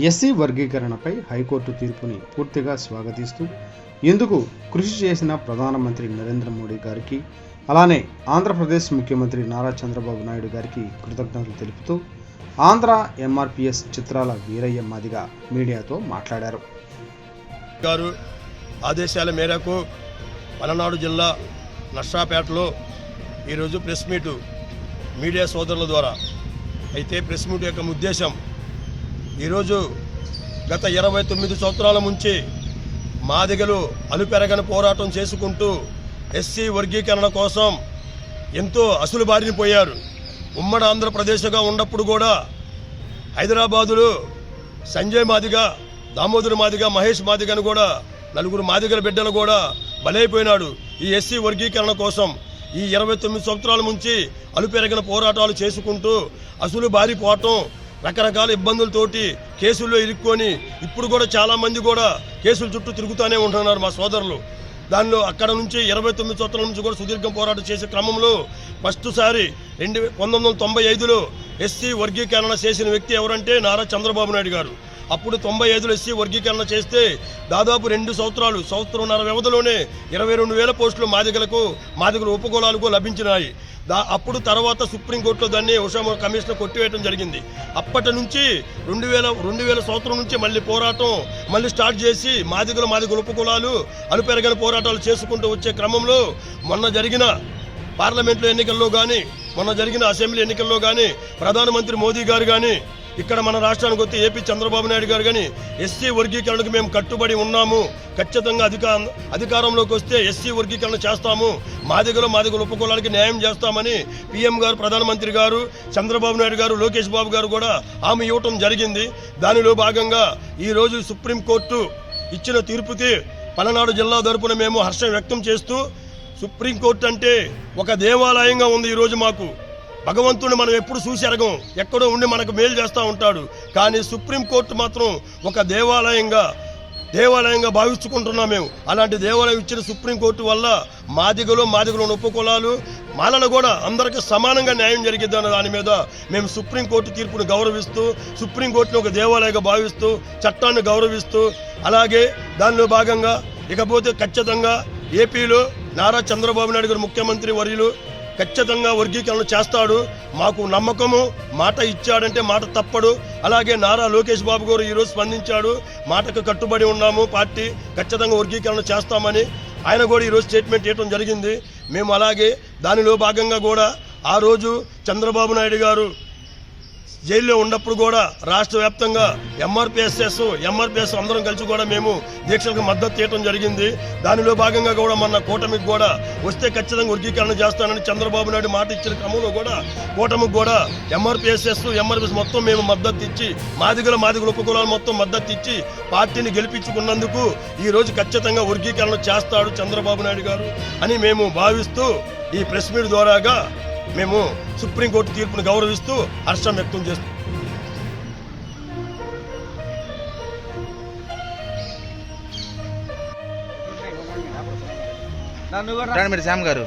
SC వర్గీకరణపై high court తీర్పుని పూర్తిగా స్వాగతిస్తూ ఇందుకు కృషి చేసిన ప్రధానమంత్రి నరేంద్ర మోడీ గారికి, అలానే ఆంధ్రప్రదేశ్ ముఖ్యమంత్రి నారా చంద్రబాబు నాయుడు గారికి కృతజ్ఞతలు తెలుపుతూ ఆంధ్ర ఎంఆర్పిఎస్ చిత్రాల వీరయ్య మాదిగ మీడియాతో మాట్లాడారు. గారు ఆదేశాల మేరకు పలనాడు జిల్లా నర్సాపేటలో ఈరోజు ప్రెస్ మీటు మీడియా సోదరుల ద్వారా అయితే ప్రెస్ మీట్ యొక్క ఉద్దేశం ఈరోజు గత 29 సంవత్సరాల నుంచి మాదిగలు అలుపెరగని పోరాటం చేసుకుంటూ ఎస్సీ వర్గీకరణ కోసం ఎంతో అసలు బారిన పోయారు. ఉమ్మడి ఆంధ్రప్రదేశ్గా ఉన్నప్పుడు కూడా హైదరాబాదులో సంజయ్ మాదిగ, దామోదర్ మాదిగ, మహేష్ మాదిగను కూడా నలుగురు మాదిగల బిడ్డలు కూడా బలైపోయినాడు ఈ ఎస్సీ వర్గీకరణ కోసం. ఈ 29 సంవత్సరాల నుంచి అలుపెరగిన పోరాటాలు చేసుకుంటూ అసలు బారిపోవటం, రకరకాల ఇబ్బందులతోటి కేసుల్లో ఇరుక్కొని ఇప్పుడు కూడా చాలామంది కూడా కేసుల చుట్టూ తిరుగుతూనే ఉంటున్నారు మా సోదరులు. దానిలో అక్కడ నుంచి 29 సంవత్సరాల నుంచి కూడా సుదీర్ఘ పోరాటం చేసే క్రమంలో ఫస్ట్ సారి 1995లో ఎస్సీ వర్గీకరణ చేసిన వ్యక్తి ఎవరంటే నారా చంద్రబాబు నాయుడు గారు. అప్పుడు 95లో ఎస్సీ వర్గీకరణ చేస్తే దాదాపు 2 సంవత్సరంన్నర వ్యవధిలోనే 22,000 పోస్టులు మాదిగల ఉపకులాలకు లభించినాయి. అప్పుడు తర్వాత సుప్రీంకోర్టులో దాన్ని ఉషా కమిషన్ కొట్టివేయడం జరిగింది. అప్పటి నుంచి 2000 సంవత్సరం నుంచి మళ్ళీ పోరాటం స్టార్ట్ చేసి మాదిగల ఉపకులాలు అలుపెరగని పోరాటాలు చేసుకుంటూ వచ్చే క్రమంలో మొన్న జరిగిన పార్లమెంట్లో ఎన్నికల్లో కానీ, మొన్న జరిగిన అసెంబ్లీ ఎన్నికల్లో కానీ ప్రధానమంత్రి మోదీ గారు కానీ, ఇక్కడ మన రాష్ట్రానికి వస్తే ఏపీ చంద్రబాబు నాయుడు గారు కానీ ఎస్సీ వర్గీకరణకు మేము కట్టుబడి ఉన్నాము, ఖచ్చితంగా అధికారంలోకి వస్తే ఎస్సీ వర్గీకరణ చేస్తాము, మాదిగల ఉపకులాలకి న్యాయం చేస్తామని పీఎం గారు, ప్రధానమంత్రి గారు, చంద్రబాబు నాయుడు గారు, లోకేష్ బాబు గారు కూడా హామీ ఇవ్వటం జరిగింది. దానిలో భాగంగా ఈరోజు సుప్రీంకోర్టు ఇచ్చిన తీర్పుకి పలనాడు జిల్లా తరపున మేము హర్షం వ్యక్తం చేస్తూ, సుప్రీంకోర్టు అంటే ఒక దేవాలయంగా ఉంది. ఈరోజు మాకు భగవంతుడిని మనం ఎప్పుడు చూసి ఎరగం, ఎక్కడో ఉండి మనకు మేలు చేస్తూ ఉంటాడు. కానీ సుప్రీంకోర్టు మాత్రం ఒక దేవాలయంగా భావించుకుంటున్నాం మేము. అలాంటి దేవాలయం ఇచ్చిన సుప్రీంకోర్టు వల్ల మాదిగలు ఉపకులాలు మాలను కూడా అందరికీ సమానంగా న్యాయం జరిగిద్దన్న దాని మీద మేము సుప్రీంకోర్టు తీర్పును గౌరవిస్తూ, సుప్రీంకోర్టును ఒక దేవాలయంగా భావిస్తూ, చట్టాన్ని గౌరవిస్తూ, అలాగే దానిలో భాగంగా ఇకపోతే ఖచ్చితంగా ఏపీలో నారా చంద్రబాబు నాయుడు గారు ముఖ్యమంత్రి వర్యులు ఖచ్చితంగా వర్గీకరణ చేస్తాడు. మాకు నమ్మకము, మాట ఇచ్చాడంటే మాట తప్పడు. అలాగే నారా లోకేష్ బాబు గారు ఈరోజు స్పందించాడు, మాటకు కట్టుబడి ఉన్నాము, పార్టీ ఖచ్చితంగా వర్గీకరణ చేస్తామని ఆయన కూడా ఈరోజు స్టేట్మెంట్ ఇవ్వడం జరిగింది. మేము అలాగే దానిలో భాగంగా కూడా ఆ రోజు చంద్రబాబు నాయుడు గారు జైల్లో ఉన్నప్పుడు కూడా రాష్ట్ర వ్యాప్తంగా ఎంఆర్పిఎస్ అందరం కలిసి కూడా మేము దీక్షలకు మద్దతు చేయడం జరిగింది. దానిలో భాగంగా కూడా మన కూటమికి కూడా వస్తే ఖచ్చితంగా వర్గీకరణ చేస్తానని చంద్రబాబు నాయుడు మాట ఇచ్చిన క్రమంలో కూడా కూటమికి కూడా ఎంఆర్పిఎస్ మొత్తం మేము మద్దతు ఇచ్చి, మాదిగల ఉపకులాలు మొత్తం మద్దతు ఇచ్చి పార్టీని గెలిపించుకున్నందుకు ఈరోజు ఖచ్చితంగా వర్గీకరణ చేస్తాడు చంద్రబాబు నాయుడు గారు అని మేము భావిస్తూ ఈ ప్రెస్ మీట్ ద్వారాగా మేము సుప్రీంకోర్టు తీర్పును గౌరవిస్తూ హర్షం వ్యక్తం చేస్తాం. శ్యామ్ గారు